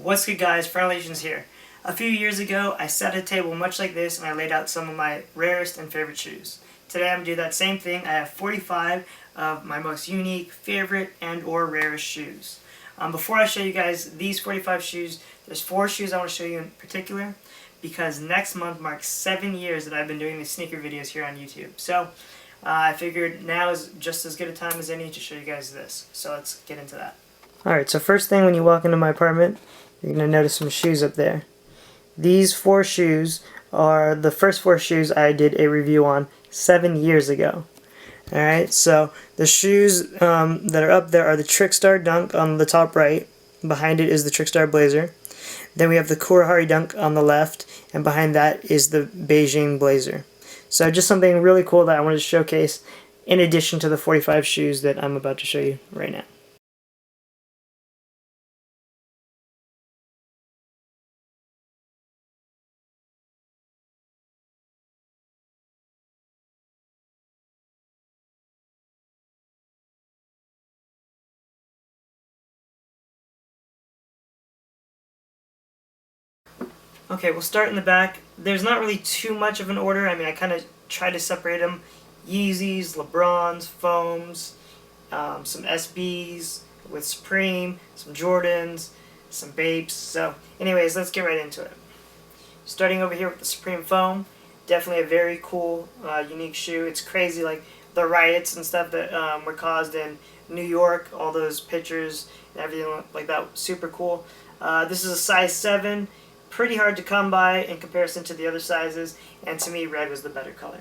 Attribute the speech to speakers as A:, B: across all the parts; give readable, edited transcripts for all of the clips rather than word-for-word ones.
A: What's good, guys? Franalations here. A few years ago, I set a table much like this and I laid out some of my rarest and favorite shoes. Today I'm going to do that same thing. I have 45 of my most unique, favorite, and or rarest shoes. Before I show you guys these 45 shoes, there's 4 shoes I want to show you in particular because next month marks 7 years that I've been doing these sneaker videos here on YouTube. So I figured now is just as good a time as any to show you guys this. So let's get into that. Alright, so first thing when you walk into my apartment, you're going to notice some shoes up there. These 4 shoes are the first 4 shoes I did a review on 7 years ago. Alright, so the shoes that are up there are the Trickstar Dunk on the top right. Behind it is the Trickstar Blazer. Then we have the Kurahari Dunk on the left, and behind that is the Beijing Blazer. So just something really cool that I wanted to showcase in addition to the 45 shoes that I'm about to show you right now. Okay, we'll start in the back. There's not really too much of an order. I mean, I kind of tried to separate them. Yeezys, Lebrons, Foams, some SBs with Supreme, some Jordans, some Bapes. So anyways, let's get right into it. Starting over here with the Supreme Foam. Definitely a very cool, unique shoe. It's crazy, like the riots and stuff that were caused in New York, all those pictures and everything like that. Super cool. This is a size 7. Pretty hard to come by in comparison to the other sizes, and to me red was the better color.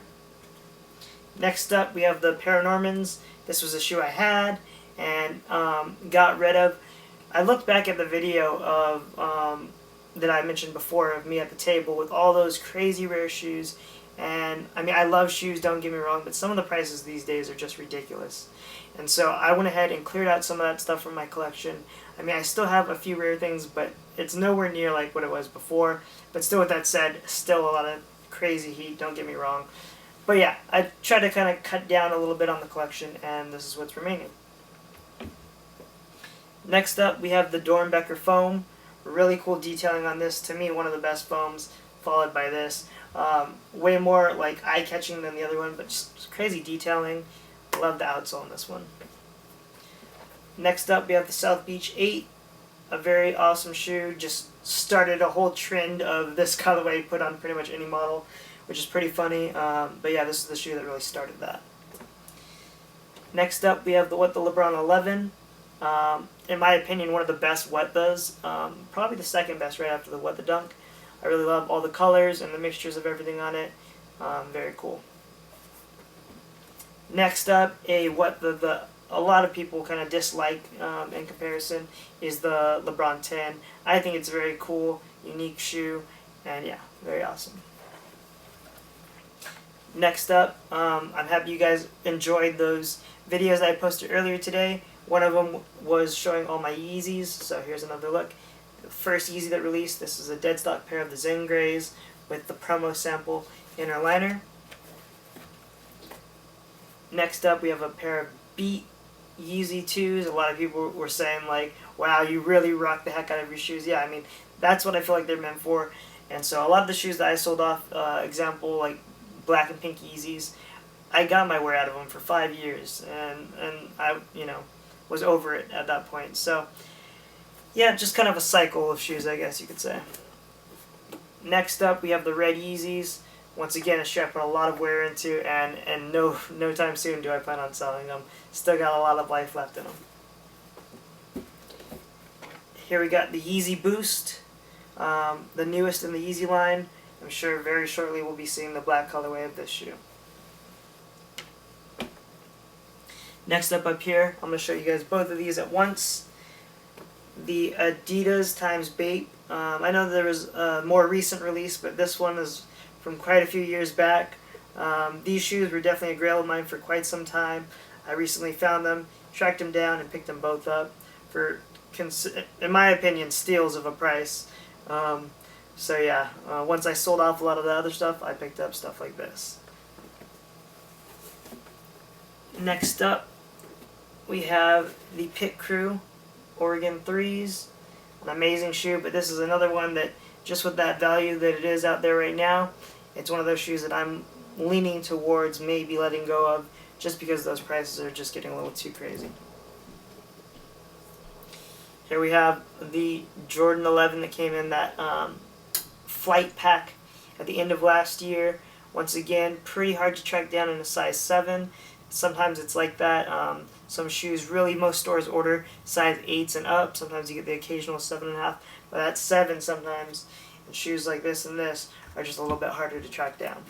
A: Next up we have the Paranormans. This was a shoe I had and got rid of. I looked back at the video of that I mentioned before of me at the table with all those crazy rare shoes, and I mean I love shoes, don't get me wrong, but some of the prices these days are just ridiculous. And so I went ahead and cleared out some of that stuff from my collection. I mean, I still have a few rare things, but it's nowhere near like what it was before. But still, with that said, still a lot of crazy heat, don't get me wrong. But yeah, I tried to kind of cut down a little bit on the collection, and this is what's remaining. Next up, we have the Doernbecher Foam. Really cool detailing on this. To me, one of the best foams, followed by this. Way more like eye-catching than the other one, but just crazy detailing. Love the outsole on this one. Next up, we have the South Beach 8. A very awesome shoe. Just started a whole trend of this colorway put on pretty much any model, which is pretty funny. But yeah, this is the shoe that really started that. Next up, we have the Lebron 11. In my opinion, one of the best Wettas. Probably the second best right after the What the Dunk. I really love all the colors and the mixtures of everything on it. Very cool. Next up, a lot of people kind of dislike in comparison is the Lebron 10. I think it's a very cool, unique shoe, and yeah, very awesome. Next up, I'm happy you guys enjoyed those videos I posted earlier today. One of them was showing all my Yeezys, so here's another look. The first Yeezy that released, this is a dead stock pair of the Zen Grays with the promo sample inner liner. Next up, we have a pair of Beat Yeezy 2s. A lot of people were saying like, wow, you really rock the heck out of your shoes. Yeah, I mean, that's what I feel like they're meant for. And so a lot of the shoes that I sold off, example like black and pink Yeezys, I got my wear out of them for 5 years, and I, was over it at that point. So yeah, just kind of a cycle of shoes, I guess you could say. Next up, we have the red Yeezys. Once again, a shoe I put a lot of wear into, and no time soon do I plan on selling them. Still got a lot of life left in them. Here we got the Yeezy Boost, the newest in the Yeezy line. I'm sure very shortly we'll be seeing the black colorway of this shoe. Next up here, I'm going to show you guys both of these at once. The Adidas X Bait. I know there was a more recent release, but this one is from quite a few years back. These shoes were definitely a grail of mine for quite some time. I recently found them, tracked them down, and picked them both up for, in my opinion, steals of a price. So yeah, once I sold off a lot of the other stuff, I picked up stuff like this. Next up, we have the Pit Crew Oregon 3s. an amazing shoe, but this is another one that, just with that value that it is out there right now, it's one of those shoes that I'm leaning towards maybe letting go of, just because those prices are just getting a little too crazy. Here we have the Jordan 11 that came in that flight pack at the end of last year. Once again, pretty hard to track down in a size 7. Sometimes it's like that. Some shoes, really, most stores order size 8s and up. Sometimes you get the occasional 7.5, but that's 7 sometimes. And shoes like this and this are just a little bit harder to track down.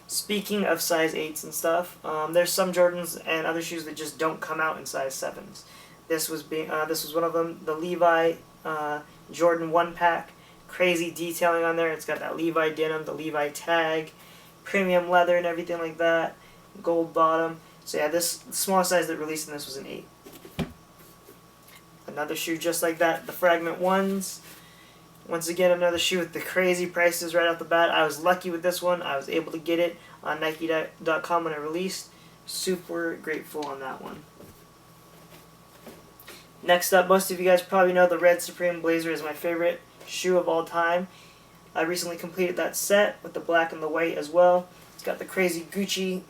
A: Speaking of size 8s and stuff, there's some Jordans and other shoes that just don't come out in size 7s. This was one of them, the Levi Jordan 1 pack. Crazy detailing on there. It's got that Levi denim, the Levi tag, premium leather and everything like that, gold bottom. So yeah, this small size that released in this was an 8. Another shoe just like that, the Fragment 1s. Once again, another shoe with the crazy prices right off the bat. I was lucky with this one. I was able to get it on Nike.com when it released. Super grateful on that one. Next up, most of you guys probably know the Red Supreme Blazer is my favorite shoe of all time. I recently completed that set with the black and the white as well. It's got the crazy Gucci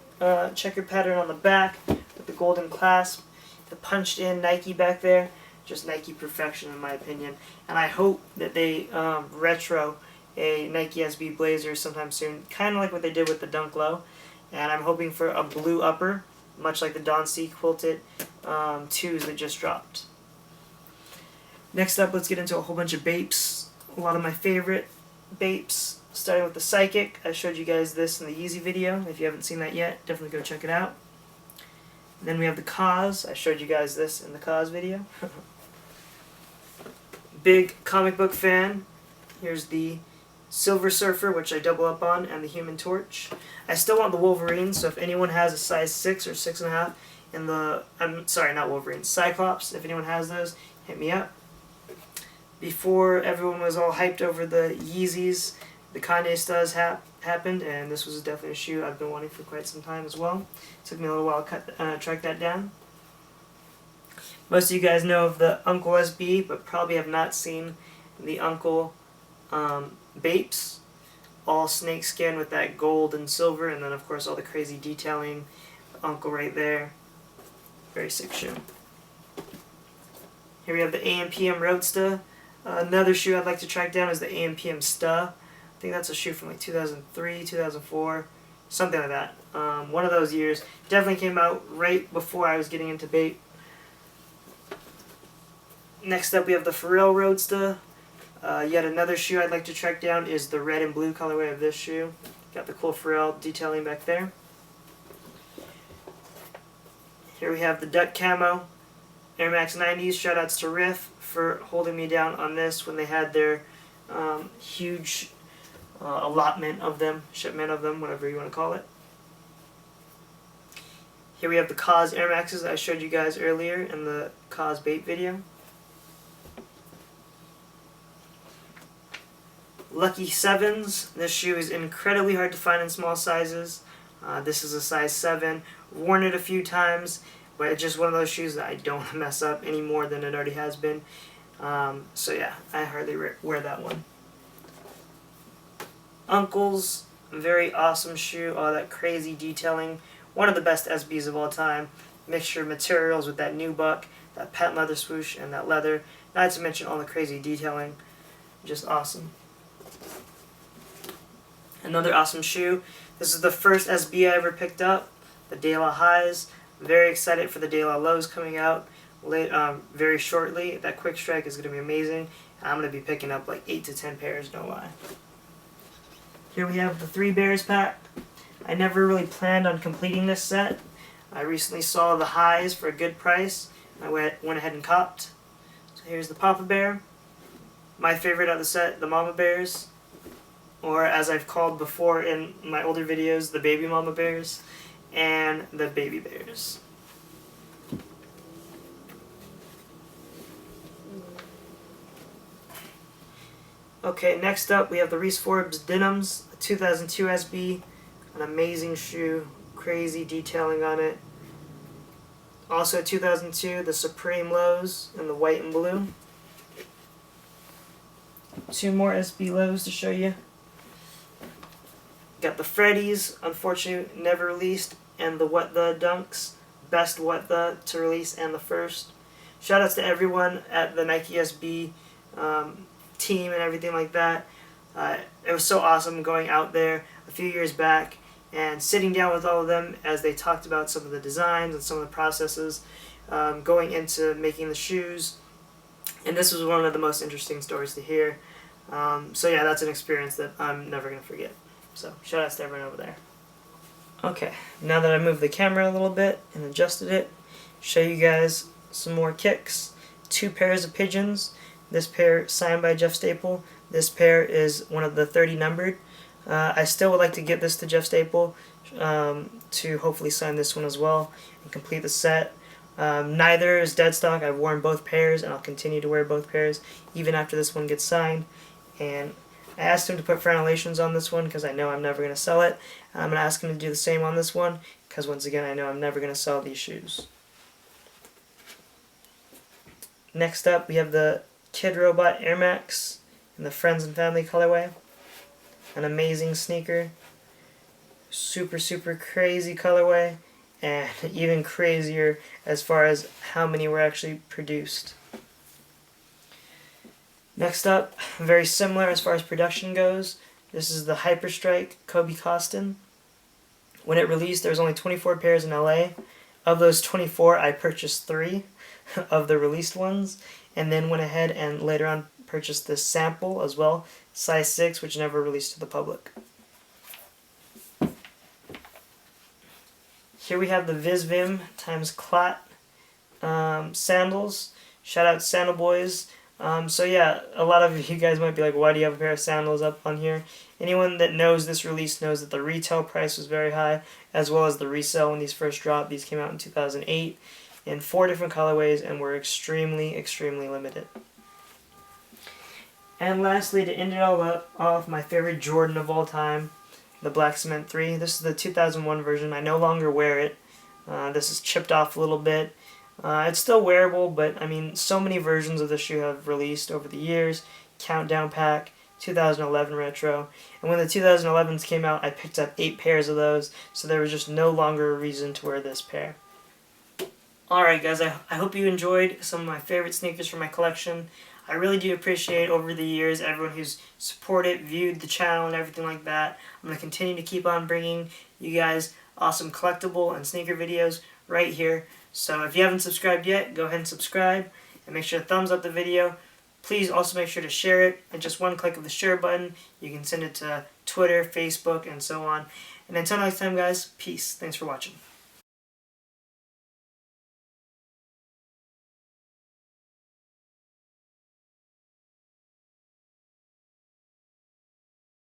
A: checkered pattern on the back with the golden clasp, the punched in Nike back there. Just Nike perfection in my opinion. And I hope that they retro a Nike SB Blazer sometime soon, kind of like what they did with the Dunk Low. And I'm hoping for a blue upper, much like the Don C quilted 2s that just dropped. Next up, let's get into a whole bunch of Bapes. A lot of my favorite Bapes, starting with the Psychic. I showed you guys this in the Yeezy video. If you haven't seen that yet, definitely go check it out. And then we have the Cause. I showed you guys this in the Cause video. Big comic book fan. Here's the Silver Surfer, which I double up on, and the Human Torch. I still want the Wolverine, so if anyone has a size 6 or 6.5 in the, I'm sorry, not Wolverine, Cyclops, if anyone has those, hit me up. Before everyone was all hyped over the Yeezys, the Kanye Studs happened, and this was definitely a shoe I've been wanting for quite some time as well. It took me a little while to track that down. Most of you guys know of the Uncle SB, but probably have not seen the Uncle Bapes. All snakeskin with that gold and silver, and then of course all the crazy detailing. The Uncle right there. Very sick shoe. Here we have the AM/PM Roadster. Another shoe I'd like to track down is the AM/PM Sta. I think that's a shoe from like 2003, 2004, something like that. One of those years. Definitely came out right before I was getting into Bape. Next up we have the Pharrell Roadster. Yet another shoe I'd like to track down is the red and blue colorway of this shoe. Got the cool Pharrell detailing back there. Here we have the Duck Camo Air Max 90s. Shoutouts to Riff for holding me down on this when they had their huge allotment of them, shipment of them, whatever you want to call it. Here we have the Cause Air Maxes I showed you guys earlier in the Cause Bait video. Lucky 7s. This shoe is incredibly hard to find in small sizes. This is a size 7. Worn it a few times, but it's just one of those shoes that I don't want to mess up any more than it already has been. So yeah, I hardly wear that one. Uncle's, very awesome shoe. All that crazy detailing. One of the best SBs of all time. Mixture of materials with that nubuck, that patent leather swoosh, and that leather. Not to mention all the crazy detailing. Just awesome. Another awesome shoe. This is the first SB I ever picked up. The De La Highs. Very excited for the De La Lows coming out very shortly. That quick strike is going to be amazing. I'm going to be picking up like 8 to 10 pairs, no lie. Here we have the 3 Bears pack. I never really planned on completing this set. I recently saw the highs for a good price. I went ahead and copped. So here's the Papa Bear. My favorite of the set, the Mama Bears. Or as I've called before in my older videos, the Baby Mama Bears. And the Baby Bears. Okay, next up we have the Reese Forbes Denims, a 2002 SB, an amazing shoe, crazy detailing on it. Also 2002, the Supreme lows in the white and blue. 2 more SB lows to show you. Got the Freddies, unfortunately never released, and the What The Dunks, best What The to release and the first. Shoutouts to everyone at the Nike SB team and everything like that. It was so awesome going out there a few years back and sitting down with all of them as they talked about some of the designs and some of the processes going into making the shoes. And this was one of the most interesting stories to hear. So yeah, that's an experience that I'm never going to forget. So shout outs to everyone over there. Okay, now that I moved the camera a little bit and adjusted it, show you guys some more kicks. 2 pairs of pigeons. This pair signed by Jeff Staple. This pair is one of the 30 numbered. I still would like to get this to Jeff Staple to hopefully sign this one as well and complete the set. Neither is dead stock. I've worn both pairs and I'll continue to wear both pairs even after this one gets signed. And I asked him to put Franalations on this one because I know I'm never going to sell it. I'm going to ask him to do the same on this one because once again I know I'm never going to sell these shoes. Next up we have the Kid Robot Air Max in the Friends and Family colorway. An amazing sneaker. Super crazy colorway and even crazier as far as how many were actually produced. Next up, very similar as far as production goes. This is the Hyperstrike Kobe Costin. When it released, there was only 24 pairs in LA. Of those 24, I purchased 3 of the released ones, and then went ahead and later on purchased this sample as well, size 6, which never released to the public. Here we have the VizVim times Clot sandals. Shout out Sandal Boys. So yeah, a lot of you guys might be like, why do you have a pair of sandals up on here? Anyone that knows this release knows that the retail price was very high, as well as the resale when these first dropped. These came out in 2008 in 4 different colorways and were extremely limited. And lastly, to end it all up, off, my favorite Jordan of all time, the Black Cement 3. This is the 2001 version. I no longer wear it. This is chipped off a little bit. It's still wearable, but I mean, so many versions of the shoe have released over the years. Countdown Pack, 2011 Retro. And when the 2011s came out, I picked up 8 pairs of those, so there was just no longer a reason to wear this pair. Alright guys, I hope you enjoyed some of my favorite sneakers from my collection. I really do appreciate over the years everyone who's supported, viewed the channel and everything like that. I'm going to continue to keep on bringing you guys awesome collectible and sneaker videos right here. So if you haven't subscribed yet, go ahead and subscribe and make sure to thumbs up the video. Please also make sure to share it. And just one click of the share button, you can send it to Twitter, Facebook, and so on. And until next time guys, peace. Thanks for watching.